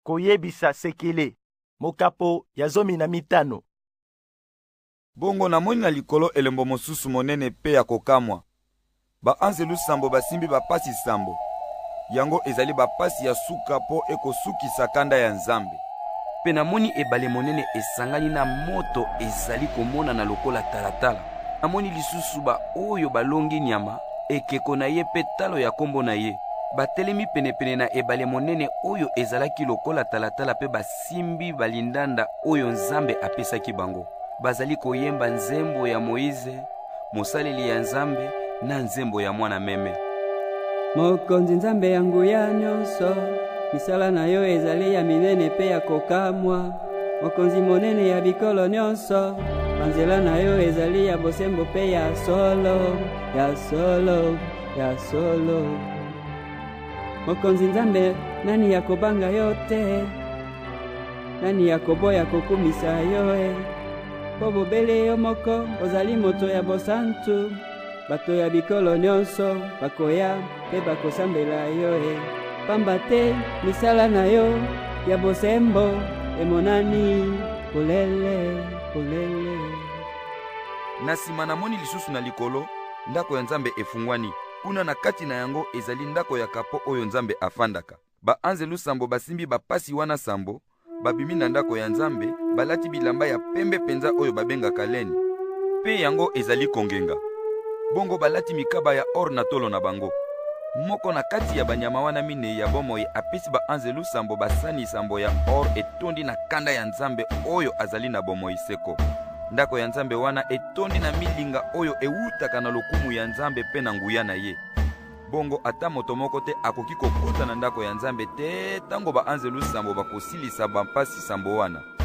koyebisa sekele mokapo ya 15. Bongo namoni na likolo elembo mosusu monene pe ya kokamwa. Baanzelu sambo basimbi bapasi sambo. Yango ezali bapasi ya suka po ekosukisa kanda ya Nzambe. Pe namoni ebale monene esangani na moto ezali komona na lokola talatala. Namoni lisusu ba oyo balongi nyama ekeko na ye pe talo ya kombo na ye. Batelemi penepene na ebale monene oyo ezalaki lokola talatala pe basimbi balindanda oyo Nzambe apesaki bango. Bazali koyemba nzembo ya Moize, mosaleli ya Nzambe na nzembo ya mwana meme. Mokonzi Nzambe yangu ya nyonso, misala na yo ezali ya minene pe ya kokamwa. Mokonzi monene ya bikolo nyonso, banzela na yo ezali ya bosembo pe ya solo, ya solo, ya solo. Mokonzi Nzambe, nani ya kobanga yo te? Nani ya koboya kokumisa yo Po bobele yo moko, ozali moto ya bosantu. Bato ya bikolo nyonso, bakoya pe bakosambela yo Pamba te, misala na yo, ya bosembo, emonani, polele, polele. Na sima namoni lisusu na likolo, ndako ya Nzambe efungwani. Kuna na kati na yango ezali ndako ya kapo oyo Nzambe afandaka. Baanzelu sambo basimbi bapasi wana sambo, babimi na ndako ya Nzambe, balati bilamba ya pembe penza oyo babenga kaleni. Pe yango ezali kongenga. Bongo balati mikaba ya or na tolo na bango. Moko na kati ya banyama wana mine ya bomoi apesi baanzelu sambo basani sambo ya or etondi na kanda ya Nzambe oyo azali na bomoi seko. Ndako ya Nzambe wana etondi na milinga oyo ewutaka na lokumu ya Nzambe pe na nguya na ye. Bongo ata moto moko te akoki kokota na ndako ya Nzambe te tango baanzelu sambo bakosilisa bampasi sambo wana.